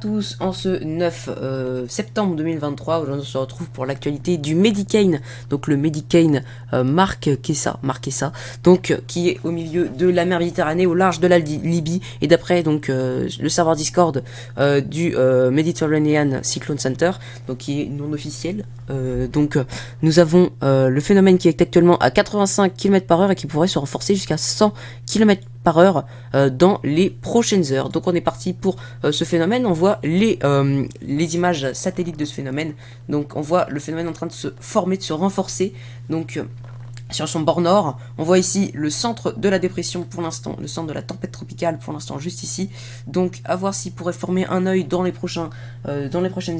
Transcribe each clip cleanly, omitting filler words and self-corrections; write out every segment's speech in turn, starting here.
tous, en ce 9 septembre 2023, aujourd'hui on se retrouve pour l'actualité du Medicane, donc le Medicane Marquesa, donc qui est au milieu de la mer Méditerranée, au large de la Libye, et d'après donc le serveur Discord du Mediterranean Cyclone Center, donc qui est non officiel. Nous avons le phénomène qui est actuellement à 85 km/h et qui pourrait se renforcer jusqu'à 100 km/h dans les prochaines heures. Donc on est parti pour ce phénomène. On voit les images satellites de ce phénomène. Donc on voit le phénomène en train de se former, de se renforcer. Donc sur son bord nord, on voit ici le centre de la dépression pour l'instant, le centre de la tempête tropicale pour l'instant juste ici. Donc à voir s'il pourrait former un œil dans les prochaines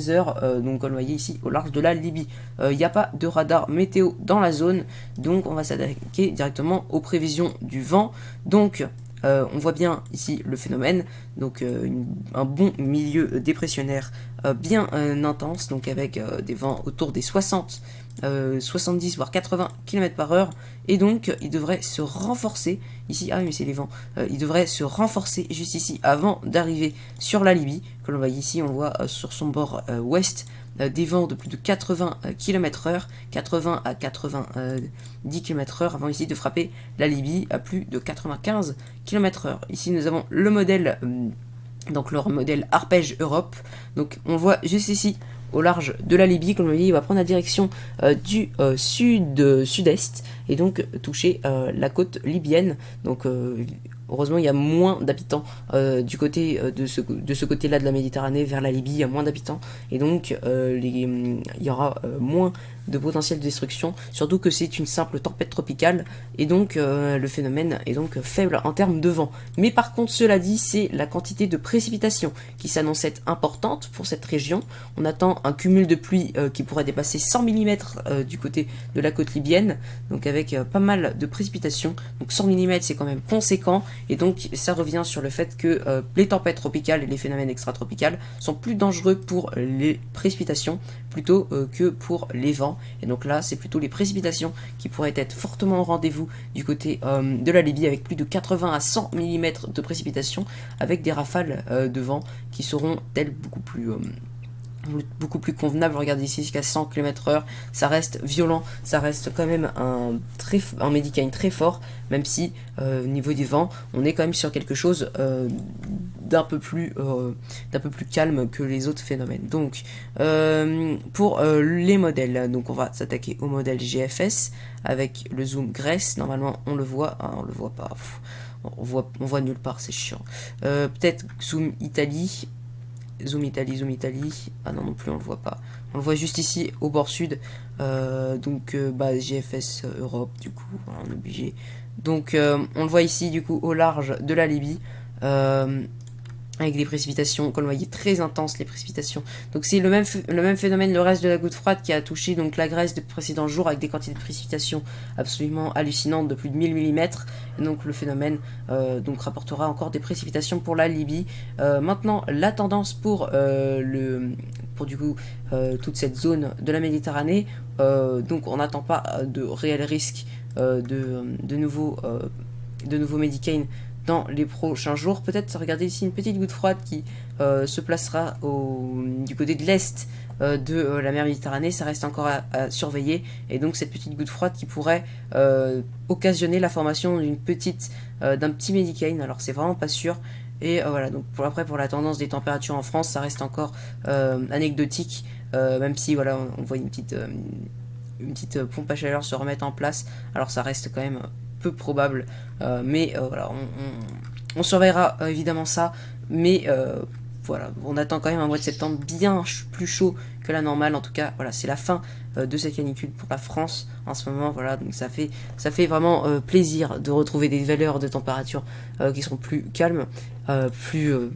heures. Donc comme vous voyez ici au large de la Libye. Il n'y a pas de radar météo dans la zone, donc on va s'attaquer directement aux prévisions du vent. Donc on voit bien ici le phénomène, donc un bon milieu dépressionnaire bien intense, donc avec des vents autour des 70 voire 80 km/h, et donc il devrait se renforcer ici. Ah oui, mais c'est les vents. Il devrait se renforcer juste ici avant d'arriver sur la Libye. Comme on voit ici, on voit sur son bord ouest des vents de plus de 80 km/h, 80 à 90 km/h, avant ici de frapper la Libye à plus de 95 km/h. Ici nous avons le modèle, donc le modèle Arpège Europe. Donc on voit juste ici au large de la Libye, comme on dit, il va prendre la direction du sud-est et donc toucher la côte libyenne. Donc heureusement il y a moins d'habitants du côté de ce côté-là de la Méditerranée vers la Libye, il y a moins d'habitants et donc il y aura moins de potentiel de destruction, surtout que c'est une simple tempête tropicale et donc le phénomène est donc faible en termes de vent. Mais par contre, cela dit, c'est la quantité de précipitations qui s'annonce être importante pour cette région. On attend un cumul de pluie qui pourrait dépasser 100 mm du côté de la côte libyenne, donc avec pas mal de précipitations. Donc 100 mm c'est quand même conséquent, et donc ça revient sur le fait que les tempêtes tropicales et les phénomènes extratropicales sont plus dangereux pour les précipitations plutôt que pour les vents. Et donc là, c'est plutôt les précipitations qui pourraient être fortement au rendez-vous du côté de la Libye, avec plus de 80 à 100 mm de précipitations, avec des rafales de vent qui seront elles beaucoup plus convenable. Regardez ici jusqu'à 100 km/h, ça reste violent, ça reste quand même un Medicane très fort, même si au niveau des vents, on est quand même sur quelque chose d'un peu plus calme que les autres phénomènes. Donc pour les modèles, donc on va s'attaquer au modèle GFS avec le zoom Grèce. Normalement on le voit, on le voit pas, on voit nulle part, c'est chiant. Peut-être zoom Italie. Zoom Italie, ah non plus on le voit pas, on le voit juste ici au bord sud, GFS Europe, du coup voilà, on est obligé, donc on le voit ici du coup au large de la Libye, avec des précipitations, comme vous voyez, très intenses les précipitations. Donc c'est le même phénomène, le reste de la goutte froide, qui a touché donc la Grèce de précédents jours, avec des quantités de précipitations absolument hallucinantes de plus de 1000 mm. Et donc le phénomène rapportera encore des précipitations pour la Libye. Maintenant, la tendance pour toute cette zone de la Méditerranée, donc on n'attend pas de réels risques de nouveaux Medicane dans les prochains jours. Peut-être regardez ici une petite goutte froide qui se placera du côté de l'est de la mer Méditerranée. Ça reste encore à surveiller, et donc cette petite goutte froide qui pourrait occasionner la formation d'un petit Medicane. Alors c'est vraiment pas sûr. Et voilà, donc pour la tendance des températures en France, ça reste encore anecdotique, même si voilà, on voit une petite pompe à chaleur se remettre en place. Alors ça reste quand même peu probable, mais voilà, on surveillera évidemment ça, mais voilà, on attend quand même un mois de septembre bien plus chaud que la normale. En tout cas, voilà, c'est la fin de cette canicule pour la France en ce moment. Voilà, donc ça fait vraiment plaisir de retrouver des valeurs de température qui sont plus calmes, plus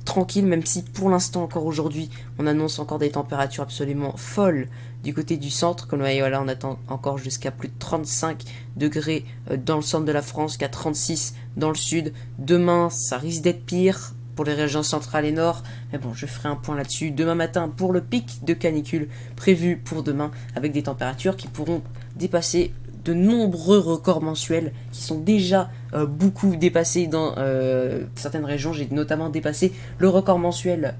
tranquille, même si pour l'instant encore aujourd'hui on annonce encore des températures absolument folles du côté du centre. Comme vous voyez, voilà, on attend encore jusqu'à plus de 35 degrés dans le centre de la France, qu'à 36 dans le sud. Demain ça risque d'être pire pour les régions centrales et nord, mais bon, je ferai un point là-dessus demain matin pour le pic de canicule prévu pour demain, avec des températures qui pourront dépasser de nombreux records mensuels qui sont déjà beaucoup dépassés dans certaines régions. J'ai notamment dépassé le record mensuel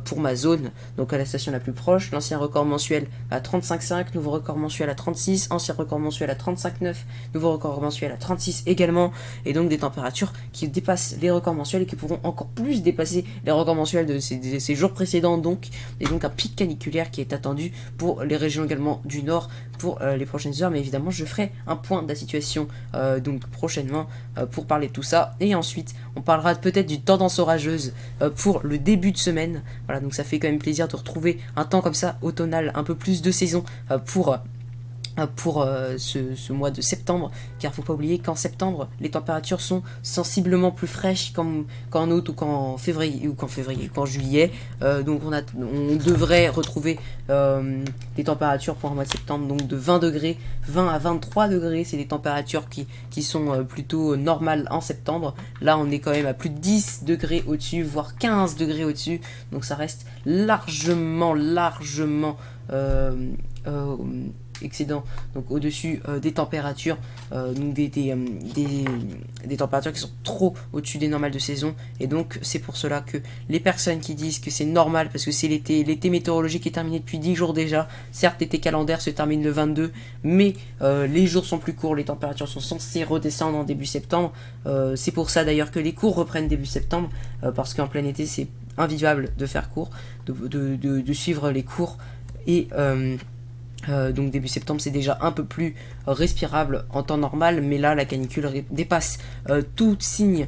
pour ma zone, donc à la station la plus proche. L'ancien record mensuel à 35,5, nouveau record mensuel à 36, ancien record mensuel à 35,9, nouveau record mensuel à 36 également, et donc des températures qui dépassent les records mensuels et qui pourront encore plus dépasser les records mensuels de ces jours précédents, donc, et donc un pic caniculaire qui est attendu pour les régions également du nord pour les prochaines heures, mais évidemment je ferai un point de la situation donc prochainement pour parler de tout ça, et ensuite on parlera peut-être d'une tendance orageuse pour le début de semaine. Voilà, donc ça fait quand même plaisir de retrouver un temps comme ça automnal, un peu plus de saison pour ce mois de septembre, car faut pas oublier qu'en septembre les températures sont sensiblement plus fraîches qu'en août ou qu'en juillet, donc on devrait retrouver des températures pour un mois de septembre donc de 20 degrés, 20 à 23 degrés, c'est des températures qui sont plutôt normales en septembre. Là on est quand même à plus de 10 degrés au-dessus, voire 15 degrés au-dessus, donc ça reste largement excédent, donc au-dessus des températures, donc des températures qui sont trop au-dessus des normales de saison, et donc c'est pour cela que les personnes qui disent que c'est normal parce que c'est l'été météorologique est terminé depuis 10 jours déjà, certes l'été calendaire se termine le 22, mais les jours sont plus courts, les températures sont censées redescendre en début septembre, c'est pour ça d'ailleurs que les cours reprennent début septembre, parce qu'en plein été c'est invivable de faire cours, de suivre les cours, et donc début septembre c'est déjà un peu plus respirable en temps normal, mais là la canicule dépasse tout signe,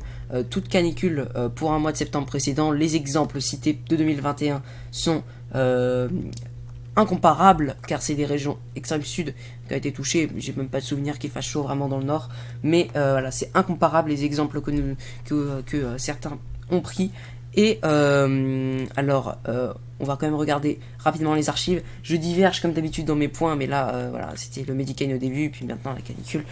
toute canicule pour un mois de septembre précédent. Les exemples cités de 2021 sont incomparables, car c'est des régions extrême sud qui ont été touchées. J'ai même pas de souvenir qu'il fasse chaud vraiment dans le nord, mais voilà, c'est incomparable les exemples que certains ont pris. Et alors, on va quand même regarder rapidement les archives. Je diverge comme d'habitude dans mes points, mais là, voilà, c'était le Medicaine au début, puis maintenant la canicule.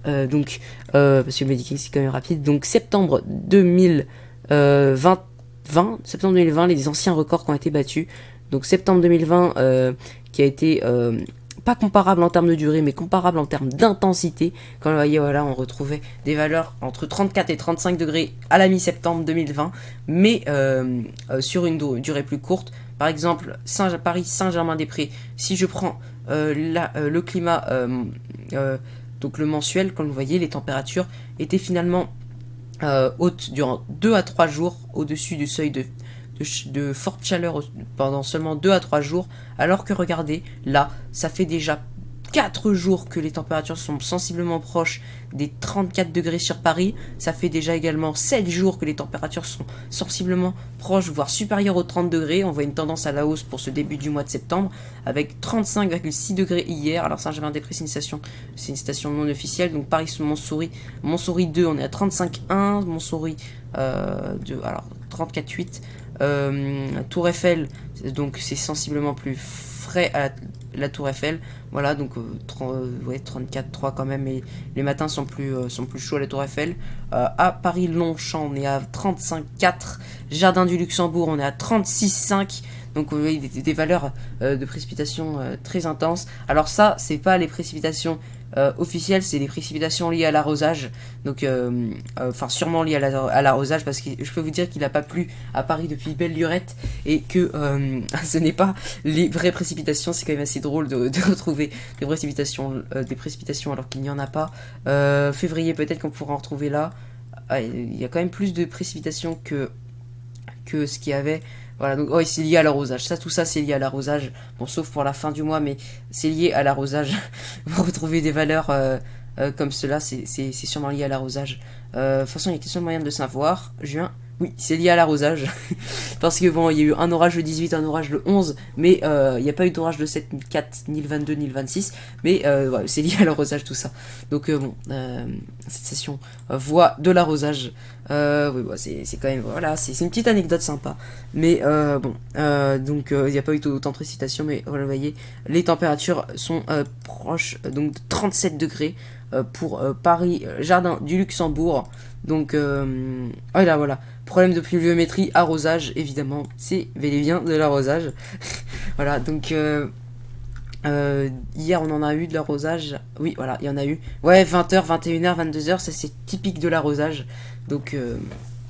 Voilà. Donc, parce que le Medicaine c'est quand même rapide. Donc, septembre 2020, les anciens records qui ont été battus. Donc, septembre 2020, qui a été pas comparable en termes de durée, mais comparable en termes d'intensité. Comme vous voyez, voilà, on retrouvait des valeurs entre 34 et 35 degrés à la mi-septembre 2020, mais sur une durée plus courte. Par exemple, Paris Saint-Germain-des-Prés, si je prends le climat, donc le mensuel, comme vous voyez, les températures étaient finalement hautes durant 2 à 3 jours, au-dessus du seuil de forte chaleur pendant seulement 2 à 3 jours, alors que regardez, là, ça fait déjà 4 jours que les températures sont sensiblement proches des 34 degrés sur Paris, ça fait déjà également 7 jours que les températures sont sensiblement proches, voire supérieures aux 30 degrés, on voit une tendance à la hausse pour ce début du mois de septembre, avec 35,6 degrés hier. Alors Saint-Germain-des-Prés c'est une station non officielle, donc Paris-Montsouris, Montsouris 2 on est à 35,1, Montsouris 2, alors 34,8, Tour Eiffel, donc c'est sensiblement plus frais à la Tour Eiffel, voilà, donc 34,3 quand même, mais les matins sont plus chauds à la Tour Eiffel. À Paris-Longchamp on est à 35,4, Jardin du Luxembourg on est à 36,5, donc vous voyez des valeurs de précipitations très intenses. Alors ça, c'est pas les précipitations officielles, c'est les précipitations liées à l'arrosage, donc enfin sûrement liées à l'arrosage, parce que je peux vous dire qu'il n'a pas plu à Paris depuis belle lurette, et que ce n'est pas les vraies précipitations. C'est quand même assez drôle de retrouver des précipitations alors qu'il n'y en a pas. Février, peut-être qu'on pourra en retrouver là. Il y a quand même plus de précipitations que ce qu'il y avait. Voilà, donc oui, c'est lié à l'arrosage. Tout ça, c'est lié à l'arrosage. Bon, sauf pour la fin du mois, mais c'est lié à l'arrosage. Vous retrouvez des valeurs comme cela, c'est sûrement lié à l'arrosage. De toute façon, il y a question de moyen de le savoir. Juin, oui, c'est lié à l'arrosage. Parce que bon, il y a eu un orage le 18, un orage le 11, mais il n'y a pas eu d'orage le 7, ni le 4, ni le 22, ni le 26. Mais voilà, c'est lié à l'arrosage, tout ça. Donc bon, cette session voit de l'arrosage. Oui, bah, c'est quand même, voilà, c'est une petite anecdote sympa. Mais bon, donc il n'y a pas eu autant de précipitations, mais voilà, vous voyez, les températures sont proches donc de 37 degrés pour Paris, Jardin du Luxembourg. Donc voilà, problème de pluviométrie, arrosage, évidemment, c'est bel et bien de l'arrosage. Voilà, donc hier on en a eu de l'arrosage. Oui, voilà, il y en a eu. Ouais, 20h, 21h, 22h, ça c'est typique de l'arrosage. Donc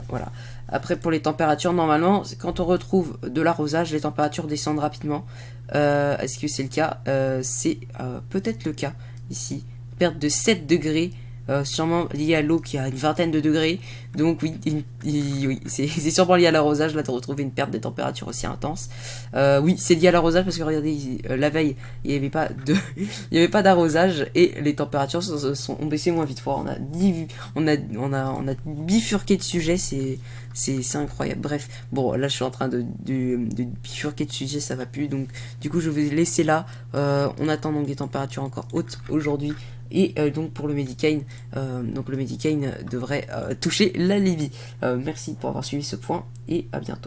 voilà. Après, pour les températures, normalement, quand on retrouve de l'arrosage, les températures descendent rapidement. Est-ce que c'est le cas? C'est peut-être le cas ici. Perte de 7 degrés, sûrement lié à l'eau qui a une vingtaine de degrés. Donc oui, oui c'est sûrement lié à l'arrosage, là de retrouver une perte des températures aussi intense. Oui, c'est lié à l'arrosage parce que regardez, la veille, il n'y avait pas de, il y avait pas d'arrosage et les températures ont baissé moins vite. On a bifurqué de sujet, c'est incroyable. Bref, bon, là je suis en train de bifurquer de sujet, ça va plus. Donc du coup, je vais laisser là. On attend donc des températures encore hautes aujourd'hui. Et donc pour le Medicane, donc le Medicane devrait toucher la Libye. Merci pour avoir suivi ce point et à bientôt.